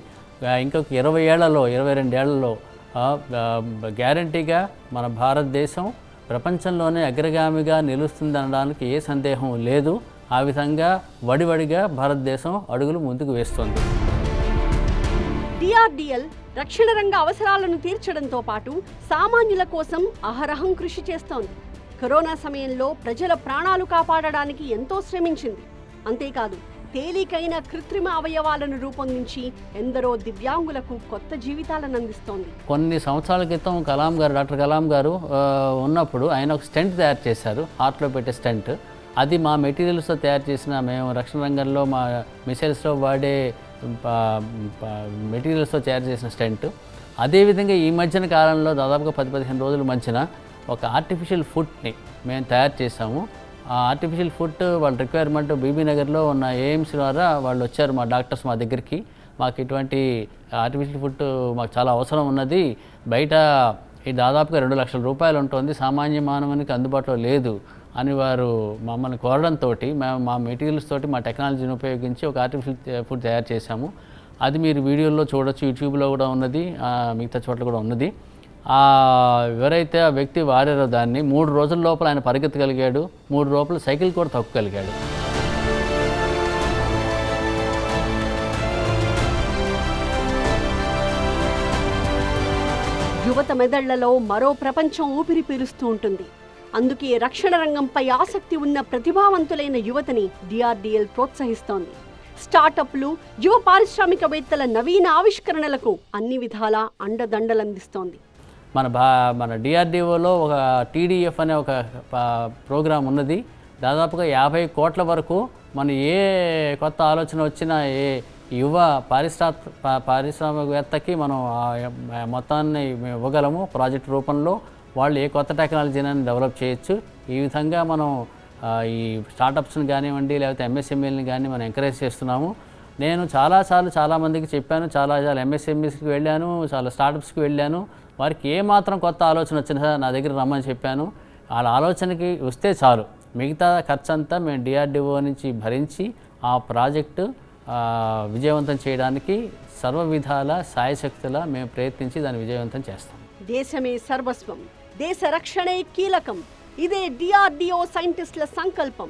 ఇంకొక 20 ఏళ్లలో 22 ఏళ్లలో గ్యారంటీగా మన భారతదేశం ప్రపంచంలోనే అగ్రగామిగా నిలుస్తుందనడానికి ఏ సందేహం లేదు. ఆ విధంగా వడివడిగా భారతదేశం అడుగులు ముందుకు వేస్తోంది. DRDL రక్షణ రంగ అవసరాలను తీర్చడంతో పాటు సామాన్యుల కోసం అహరహం కృషి చేస్తోంది. కరోనా సమయంలో ప్రజల ప్రాణాలు కాపాడడానికి ఎంతో శ్రమించింది. అంతేకాదు తేలికైన కృత్రిమ అవయవాలను రూపొందించి ఎందరో దివ్యాంగులకు కొత్త జీవితాలను అందిస్తోంది. కొన్ని సంవత్సరాల క్రితం డాక్టర్ కలాం గారు ఉన్నప్పుడు ఆయన ఒక స్టెంట్ తయారు చేశారు, హార్ట్లో పెట్టే స్టెంట్. అది మా మెటీరియల్స్తో తయారు చేసిన, మేము రక్షణ రంగంలో మా మిసైల్స్లో వాడే మెటీరియల్స్తో తయారు చేసిన స్టెంట్. అదేవిధంగా ఈ మధ్యన కాలంలో దాదాపుగా 10-15 రోజుల మధ్యన ఒక ఆర్టిఫిషియల్ ఫుట్ని మేము తయారు చేసాము. ఆ ఆర్టిఫిషియల్ ఫుట్ వాళ్ళ రిక్వైర్మెంట్ బీబీ నగర్లో ఉన్న AIMS ద్వారా వాళ్ళు వచ్చారు మా డాక్టర్స్ మా దగ్గరికి. మాకు ఇటువంటి ఆర్టిఫిషియల్ ఫుట్ మాకు చాలా అవసరం ఉన్నది, బయట ఇది దాదాపుగా 2 లక్షల రూపాయలు ఉంటుంది, సామాన్య మానవునికి అందుబాటులో లేదు అని వారు మమ్మల్ని కోరడంతో మేము మా మెటీరియల్స్ తోటి మా టెక్నాలజీని ఉపయోగించి ఒక ఆర్టిఫిషియల్ ఫుడ్ తయారు చేశాము. అది మీరు వీడియోలో చూడొచ్చు, యూట్యూబ్లో కూడా ఉన్నది, మిగతా చోట్ల కూడా ఉన్నది. ఎవరైతే ఆ వ్యక్తి వాడారో దాన్ని 3 రోజుల లోపల ఆయన పరిగెత్తగలిగాడు, 3 రోజులు సైకిల్ కూడా తొక్కగలిగాడు. యువత మెదళ్లలో మరో ప్రపంచం ఊపిరి పీలుస్తూ ఉంటుంది. అందుకే రక్షణ రంగంపై ఆసక్తి ఉన్న ప్రతిభావంతులైన యువతని DRDL ప్రోత్సహిస్తోంది. స్టార్టప్లు, యువ పారిశ్రామికవేత్తల నవీన ఆవిష్కరణలకు అన్ని విధాలా అండదండలందిస్తోంది. మన DRDOలో ఒక TDF అనే ఒక ప్రోగ్రాం ఉన్నది. దాదాపుగా 50 కోట్ల వరకు మన ఏ కొత్త ఆలోచన వచ్చినా ఏ యువ పారిశ్రామికవేత్తకి మనం మొత్తాన్ని ఇవ్వగలము ప్రాజెక్ట్ రూపంలో. వాళ్ళు ఏ కొత్త టెక్నాలజీని డెవలప్ చేయొచ్చు. ఈ విధంగా మనం ఈ స్టార్టప్స్ని కానివ్వండి లేకపోతే MSMEలని కానీ మనం ఎంకరేజ్ చేస్తున్నాము. నేను చాలామందికి చెప్పాను, చాలా MSMEస్కి వెళ్ళాను, చాలా స్టార్టప్స్కి వెళ్ళాను. వారికి ఏమాత్రం కొత్త ఆలోచన వచ్చినా నా దగ్గర రమ్మని చెప్పాను. వాళ్ళ ఆలోచనకి వస్తే చాలు, మిగతా ఖర్చు అంతా మేము DRDO నుంచి భరించి ఆ ప్రాజెక్టు విజయవంతం చేయడానికి సర్వ విధాల సాయశక్తులా మేము ప్రయత్నించి దాన్ని విజయవంతం చేస్తాం. దేశమే సర్వస్వం, దేశ రక్షణే కీలకం. ఇదే DRDO సైంటిస్టుల సంకల్పం.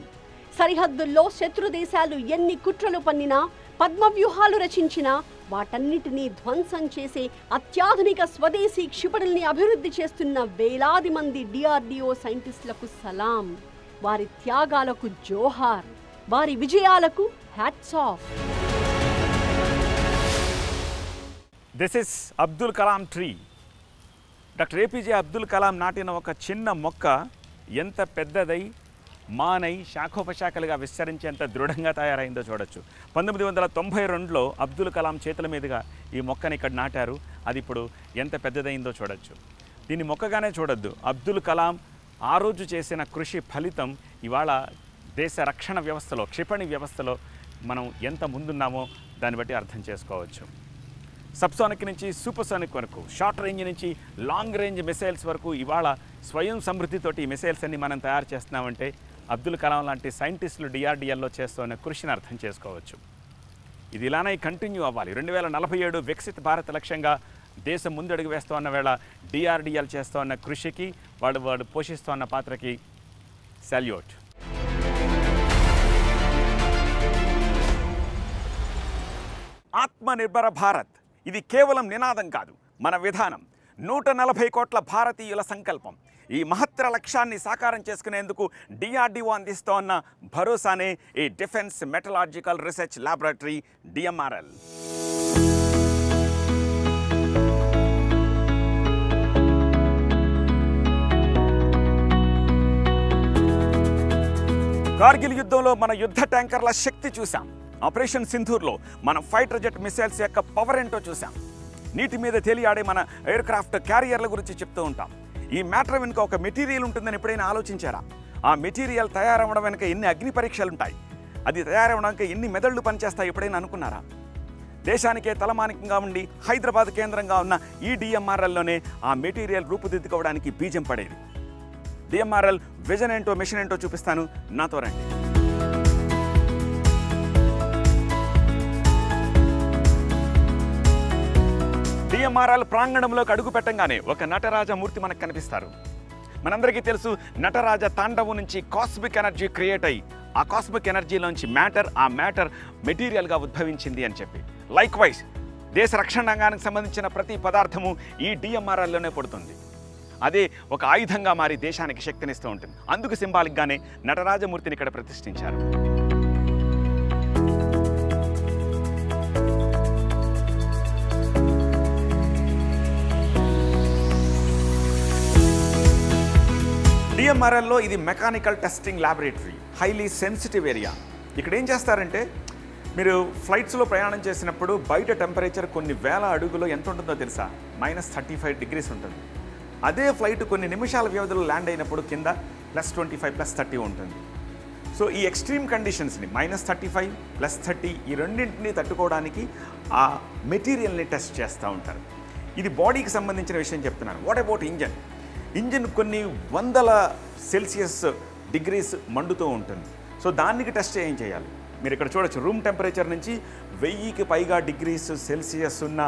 సరిహద్దుల్లో శత్రు దేశాలు ఎన్ని కుట్రలు పన్నినా, పద్మవ్యూహాలు రచించినా వాటన్నిటినీ ధ్వంసం చేసే అత్యాధునిక స్వదేశీ క్షిపణుల్ని అభివృద్ధి చేస్తున్న వేలాది మంది DRDO సైంటిస్టులకు సలాం. వారి త్యాగాలకు జోహార్, వారి విజయాలకు hats off. This is Abdul Kalam tree. Doctor APJ Abdul Kalam నాటిన ఒక చిన్న మొక్క ఎంత పెద్దదై మానై శాఖోపశాఖలుగా విస్తరించేంత దృఢంగా తయారైందో చూడొచ్చు. 1992లో అబ్దుల్ కలాం చేతుల మీదుగా ఈ మొక్కని ఇక్కడ నాటారు. అది ఇప్పుడు ఎంత పెద్దదైందో చూడొచ్చు. దీన్ని మొక్కగానే చూడొద్దు, అబ్దుల్ కలాం ఆ రోజు చేసిన కృషి ఫలితం ఇవాళ దేశ రక్షణ వ్యవస్థలో, క్షిపణి వ్యవస్థలో మనం ఎంత ముందున్నామో దాన్ని బట్టి అర్థం చేసుకోవచ్చు. సబ్సోనిక్ నుంచి సూపర్సోనిక్ వరకు, షార్ట్ రేంజ్ నుంచి లాంగ్ రేంజ్ మిసైల్స్ వరకు ఇవాళ స్వయం సమృద్ధితోటి ఈ మిసైల్స్ అన్ని మనం తయారు చేస్తున్నామంటే అబ్దుల్ కలాం లాంటి సైంటిస్టులు డిఆర్డిఎల్లో చేస్తున్న కృషిని అర్థం చేసుకోవచ్చు. ఇది ఇలానే కంటిన్యూ అవ్వాలి. 2047 వికసిత్ భారత్ లక్ష్యంగా దేశం ముందడుగు వేస్తూ వేళ డిఆర్డిఎల్ చేస్తూ కృషికి వాడు పోషిస్తున్న పాత్రకి సాల్యూట్. ఆత్మనిర్భర భారత్ ఇది కేవలం నినాదం కాదు, మన విధానం. 140 కోట్ల భారతీయుల సంకల్పం. ఈ మహత్తర లక్ష్యాన్ని సాకారం చేసుకునేందుకు డిఆర్డిఓ అందిస్తోన్న భరోసానే ఈ defence మెటలాజికల్ research laboratory DMRL. Kargil యుద్ధంలో మన యుద్ధ ట్యాంకర్ల శక్తి చూసాం. ఆపరేషన్ సింధూర్లో మన ఫైటర్ జెట్ మిసైల్స్ యొక్క పవర్ ఏంటో చూసాం. నీటి మీద తేలియాడే మన ఎయిర్ క్రాఫ్ట్ క్యారియర్ల గురించి చెప్తూ ఉంటాం. ఈ మ్యాటర్ వెనుక ఒక మెటీరియల్ ఉంటుందని ఎప్పుడైనా ఆలోచించారా? ఆ మెటీరియల్ తయారవ్వడం వెనుక ఎన్ని అగ్ని పరీక్షలు ఉంటాయి, అది తయారవడానికి ఎన్ని మెదళ్ళు పనిచేస్తాయి ఎప్పుడైనా అనుకున్నారా? దేశానికే తలమానికంగా ఉండి హైదరాబాద్ కేంద్రంగా ఉన్న ఈ డిఎంఆర్ఎల్లోనే ఆ మెటీరియల్ రూపుదిద్దుకోవడానికి బీజం పడేది. డిఎంఆర్ఎల్ విజన్ ఏంటో మిషన్ ఏంటో చూపిస్తాను, నాతో రండి. డిఎంఆర్ఎల్ ప్రాంగణంలోకి అడుగు పెట్టంగానే ఒక నటరాజమూర్తి మనకు కనిపిస్తారు. మనందరికీ తెలుసు నటరాజ తాండవం నుంచి కాస్మిక్ ఎనర్జీ క్రియేట్ అయ్యి ఆ కాస్మిక్ ఎనర్జీలోంచి ఆ మ్యాటర్ మెటీరియల్గా ఉద్భవించింది అని చెప్పి. లైక్ వైజ్ దేశ రక్షణ రంగానికి సంబంధించిన ప్రతి పదార్థము ఈ డిఎంఆర్ఎల్లోనే పడుతుంది. అదే ఒక ఆయుధంగా మారి దేశానికి శక్తినిస్తూ ఉంటుంది. అందుకు సింబాలిక్గానే నటరాజమూర్తిని ఇక్కడ ప్రతిష్ఠించారు. డిఎంఆర్ఎల్లో ఇది mechanical testing laboratory, highly sensitive area. ఇక్కడ ఏం చేస్తారంటే మీరు ఫ్లైట్స్లో ప్రయాణం చేసినప్పుడు బయట టెంపరేచర్ కొన్ని వేల అడుగులో ఎంత ఉంటుందో తెలుసా? -35 degrees ఉంటుంది. అదే ఫ్లైట్ కొన్ని నిమిషాల వ్యవధిలో ల్యాండ్ అయినప్పుడు కింద +25 +30 ఉంటుంది. సో ఈ ఎక్స్ట్రీమ్ కండిషన్స్ని -35 +30 ఈ రెండింటినీ తట్టుకోవడానికి ఆ మెటీరియల్ని టెస్ట్ చేస్తూ ఉంటారు. ఇది బాడీకి సంబంధించిన విషయం చెప్తున్నాను. What about engine? ఇంజిన్ కొన్ని 100 degrees మండుతూ ఉంటుంది. సో దానికి టెస్ట్ ఏం చేయాలి? మీరు ఇక్కడ చూడొచ్చు, రూమ్ టెంపరేచర్ నుంచి 1000కి పైగా degrees Celsius ఉన్న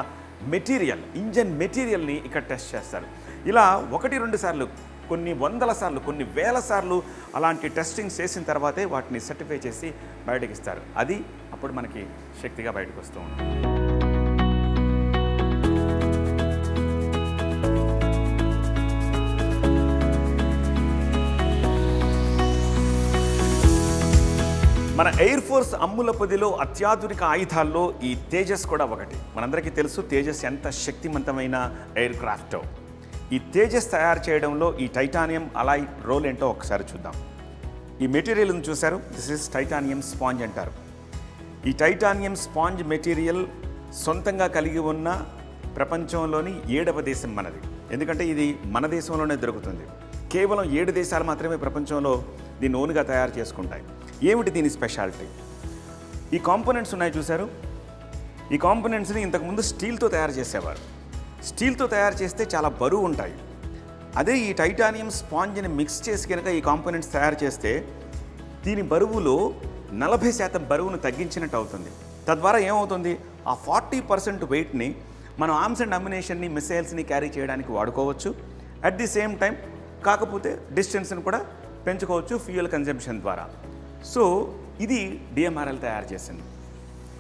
మెటీరియల్, ఇంజన్ మెటీరియల్ని ఇక్కడ టెస్ట్ చేస్తారు. ఇలా 1-2 సార్లు, కొన్ని 100 సార్లు, కొన్ని 1000 సార్లు అలాంటి టెస్టింగ్ చేసిన తర్వాతే వాటిని సర్టిఫై చేసి బయటకి ఇస్తారు. అది అప్పుడు మనకి శక్తిగా బయటకు వస్తూ ఉంటుంది. మన ఎయిర్ ఫోర్స్ అమ్ముల పొదిలో అత్యాధునిక ఆయుధాల్లో ఈ తేజస్ కూడా ఒకటి. మనందరికీ తెలుసు తేజస్ ఎంత శక్తివంతమైన ఎయిర్ క్రాఫ్టో. ఈ తేజస్ తయారు చేయడంలో ఈ టైటానియం అలాయ్ రోల్ ఏంటో ఒకసారి చూద్దాం. ఈ మెటీరియల్ని చూశారు, దిస్ ఇస్ టైటానియం స్పాంజ్ అంటారు. ఈ టైటానియం స్పాంజ్ మెటీరియల్ సొంతంగా కలిగి ఉన్న ప్రపంచంలోని 7వ దేశం మనది. ఎందుకంటే ఇది మన దేశంలోనే దొరుకుతుంది. కేవలం 7 దేశాలు మాత్రమే ప్రపంచంలో దీన్ని ఓన్గా తయారు చేసుకుంటాయి. ఏమిటి దీని స్పెషాలిటీ? ఈ కాంపోనెంట్స్ ఉన్నాయి చూశారు, ఈ కాంపోనెంట్స్ని ఇంతకుముందు స్టీల్తో తయారు చేసేవారు. స్టీల్తో తయారు చేస్తే చాలా బరువు ఉంటాయి. అదే ఈ టైటానియం స్పాంజ్ని మిక్స్ చేసి కనుక ఈ కాంపోనెంట్స్ తయారు చేస్తే దీని బరువులో 40% బరువును తగ్గించినట్టు అవుతుంది. తద్వారా ఏమవుతుంది, ఆ 40% వెయిట్ని మనం ఆర్మ్స్ అండ్ అమ్యునేషన్ని, మిసైల్స్ని క్యారీ చేయడానికి వాడుకోవచ్చు. అట్ ది సేమ్ టైం కాకపోతే డిస్టెన్స్ని కూడా పెంచుకోవచ్చు ఫ్యూయల్ కన్జంప్షన్ ద్వారా. సో ఇది డిఎంఆర్ఎల్ తయారు చేసింది.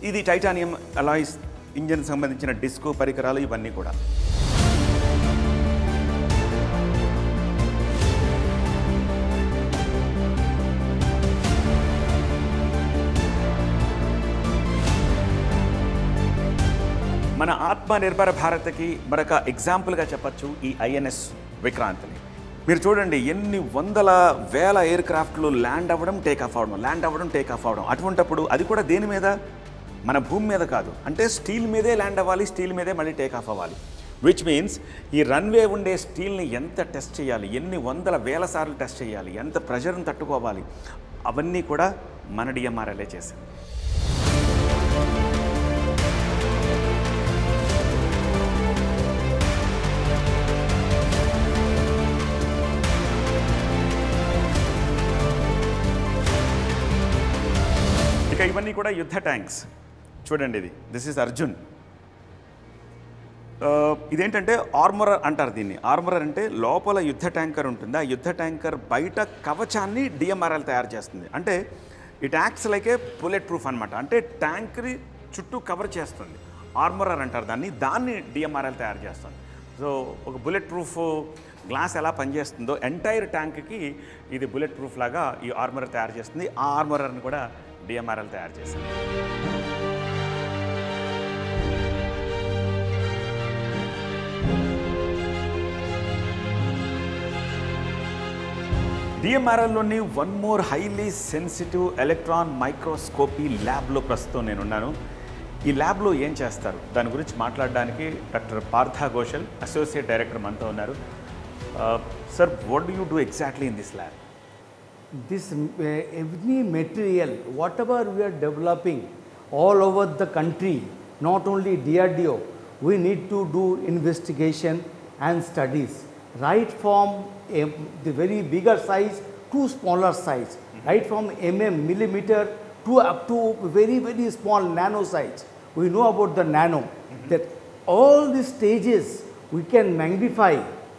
ఇది టైటానియం అలాయ్స్ ఇంజన్ సంబంధించిన డిస్కో పరికరాలు ఇవన్నీ కూడా. మన ఆత్మనిర్భర భారత్కి మరొక ఎగ్జాంపుల్గా చెప్పచ్చు ఈ ఐఎన్ఎస్ విక్రాంత్ని. మీరు చూడండి, ఎన్ని వందల వేల ఎయిర్ క్రాఫ్ట్లు ల్యాండ్ అవ్వడం, టేక్ ఆఫ్ అవ్వడం. అటువంటప్పుడు అది కూడా దేని మీద? మన భూమి మీద కాదు. అంటే స్టీల్ మీదే ల్యాండ్ అవ్వాలి, స్టీల్ మీదే మళ్ళీ టేక్ ఆఫ్ అవ్వాలి. విచ్ మీన్స్ ఈ రన్వే ఉండే స్టీల్ని ఎంత టెస్ట్ చేయాలి, ఎన్ని వందల వేల సార్లు టెస్ట్ చేయాలి, ఎంత ప్రెషర్ని తట్టుకోవాలి, అవన్నీ కూడా మన డిఎంఆర్ఎల్ఏ చేశారు. ఇక ఇవన్నీ కూడా యుద్ధ ట్యాంక్స్. చూడండి, దిస్ ఈజ్ అర్జున్. ఇదేంటంటే ఆర్మరర్ అంటారు దీన్ని. ఆర్మరర్ అంటే లోపల యుద్ధ ట్యాంకర్ ఉంటుంది, ఆ యుద్ధ ట్యాంకర్ బయట కవచాన్ని DMRL తయారు చేస్తుంది. అంటే it acts like A bullet proof అనమాట. అంటే ట్యాంక్ని చుట్టూ కవర్ చేస్తుంది, ఆర్మరర్ అంటారు దాన్ని DMRL తయారు చేస్తుంది. సో ఒక బుల్లెట్ ప్రూఫ్ గ్లాస్ ఎలా పనిచేస్తుందో ఎంటైర్ ట్యాంక్కి ఇది బుల్లెట్ ప్రూఫ్ లాగా ఈ ఆర్మరర్ తయారు చేస్తుంది. ఆ ఆర్మరర్ని కూడా DMRL తయారు చేస్తుంది. DMRLలోని one more highly sensitive electron microscopy ల్యాబ్లో ప్రస్తుతం నేనున్నాను. ఈ ల్యాబ్లో ఏం చేస్తారు దాని గురించి మాట్లాడడానికి doctor Partha Ghoshal, associate director మనతో ఉన్నారు. Sir, what do you do exactly in this lab? This every material, whatever we are developing all over the country, not only DRDO, we need to do investigation and studies, right from the very bigger size to smaller size, right from millimeter to up to very, very small nano size. We know about the nano, that all these stages we can magnify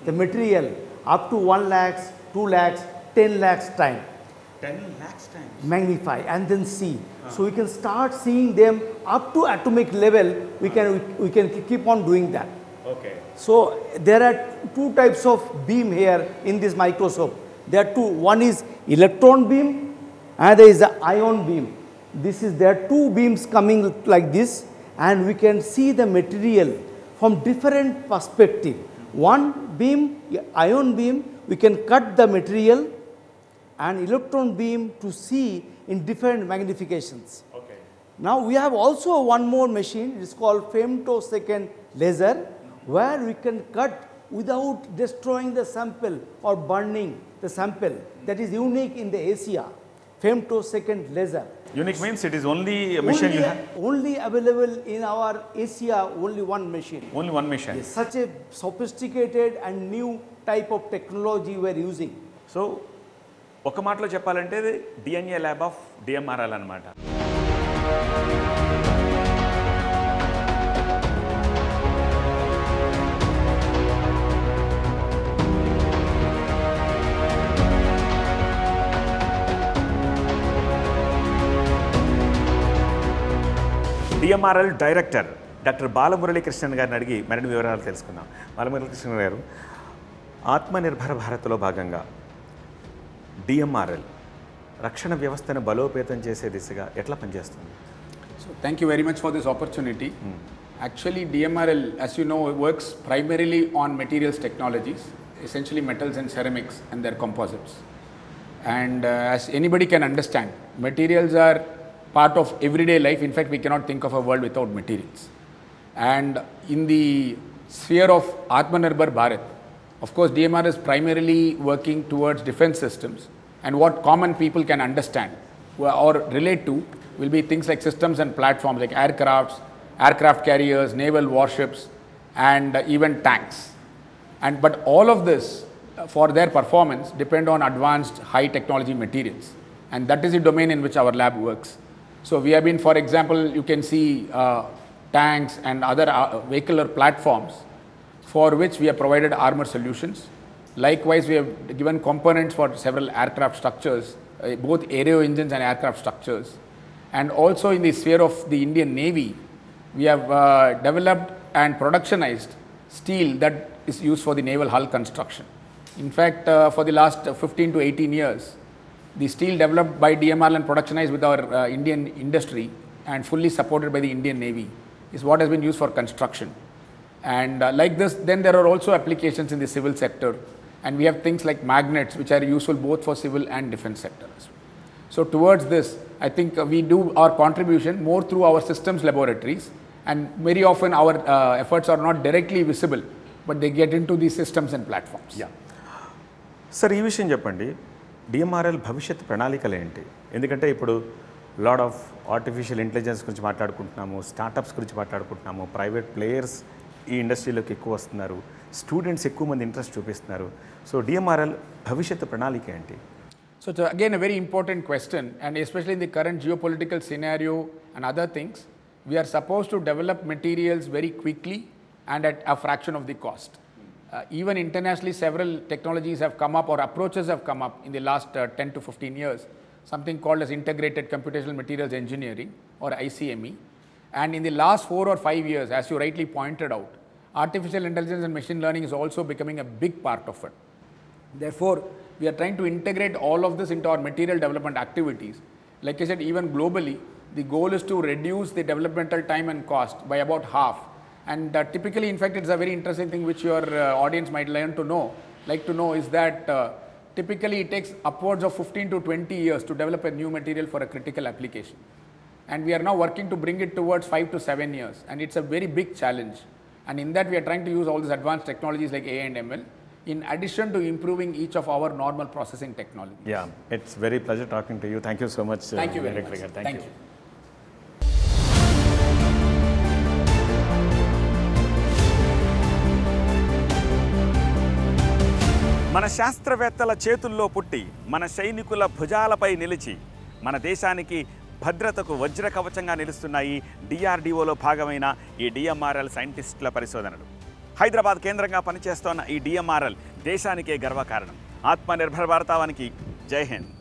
the material up to 1 lakhs, 2 lakhs, 10 lakhs time. 10 lakhs times. Magnify and then see. So we can start seeing them up to atomic level. We can keep on doing that. Okay. So there are two types of beam here in this microscope. There are two. One is electron beam, and there is the ion beam. There are two beams coming like this, and we can see the material from different perspective. One beam, ion beam, we can cut the material, and electron beam to see in different magnifications. Okay. Now we have also one more machine. It is called femtosecond laser, where we can cut without destroying the sample or burning the sample. That is unique in the Asia. Femtosecond laser. Unique means it is only a machine you have? Only available in our Asia, only one machine. Only one machine. Yes, such a sophisticated and new type of technology we are using. So ఒక మాటలో చెప్పాలంటే DNA lab of DMRL అనమాట. DMRL director doctor బాలమురళీకృష్ణన్ గారిని అడిగి మరిన్ని వివరాలు తెలుసుకుందాం. బాలమురళీకృష్ణన్ గారు, ఆత్మనిర్భర భారత్లో భాగంగా DMRL రక్షణ వ్యవస్థను బలోపేతం చేసే దిశగా ఎట్లా పనిచేస్తుంది? So thank you very much for this opportunity. Actually, DMRL, as you know, works primarily on materials technologies, essentially metals and ceramics and their composites. And as anybody can understand, materials are part of everyday life. In fact, we cannot think of a world without materials. And in the sphere of Atmanirbhar Bharat, of course, DMRL is primarily working towards defense systems, and what common people can understand or relate to will be things like systems and platforms like aircrafts, aircraft carriers, naval warships, and even tanks. But all of this, for their performance, depend on advanced high technology materials, and that is the domain in which our lab works. So we have been, for example, you can see tanks and other vehicular platforms for which we have provided armor solutions. Likewise, we have given components for several aircraft structures, both aero engines and aircraft structures. And also in the sphere of the Indian Navy, we have developed and productionized steel that is used for the naval hull construction. In fact, for the last 15 to 18 years, the steel developed by DMRL and productionized with our Indian industry and fully supported by the Indian Navy is what has been used for construction. And like this, then there are also applications in the civil sector, and we have things like magnets which are useful both for civil and defense sectors. So towards this, I think we do our contribution more through our systems laboratories, and very often our efforts are not directly visible, but they get into the systems and platforms. Yeah. Sir, ఈ విషయం చెప్పండి, DMRL భవిష్యత్ ప్రణాళికలు ఏంటి? ఎందుకంటే ఇప్పుడు lot of artificial intelligence గురించి మాట్లాడుకుంటున్నాము, startups గురించి మాట్లాడుకుంటున్నాము, ప్రైవేట్ ప్లేయర్స్ ఈ ఇండస్ట్రీలోకి ఎక్కువ వస్తున్నారు, స్టూడెంట్స్ ఎక్కువ మంది ఇంట్రెస్ట్ చూపిస్తున్నారు. సో DMRL భవిష్యత్తు ప్రణాళిక ఏంటి? So it's again a very important question, and especially in the current geopolitical scenario and other things, we are supposed to develop materials very quickly and at a fraction of the cost. Even internationally, several technologies have come up or approaches have come up in the last 10 to 15 years, something called as Integrated Computational Materials Engineering or ICME. And in the last 4 or 5 years, as you rightly pointed out, artificial intelligence and machine learning is also becoming a big part of it. Therefore, we are trying to integrate all of this into our material development activities. Like I said, even globally, the goal is to reduce the developmental time and cost by about half. And typically, in fact, it's a very interesting thing which your audience might like to know is that typically it takes upwards of 15 to 20 years to develop a new material for a critical application. And we are now working to bring it towards 5 to 7 years. And it's a very big challenge. And in that, we are trying to use all these advanced technologies like AI and ML, in addition to improving each of our normal processing technologies. Yeah, it's very pleasure talking to you. Thank you so much. Thank you very much. Thank you. మన శాస్త్రవేత్తల చేతుల్లో పుట్టి మన సైనికుల భుజాలపై నిలిచి మన దేశానికి భద్రతకు వజ్ర కవచంగా నిలుస్తున్నాయి డిఆర్డిఓలో భాగమైన ఈ డిఎంఆర్ఎల్ సైంటిస్టుల పరిశోధనలు. హైదరాబాద్ కేంద్రంగా పనిచేస్తోన్న ఈ డిఎంఆర్ఎల్ దేశానికే గర్వకారణం. ఆత్మనిర్భర్ భారతానికి జై హింద్.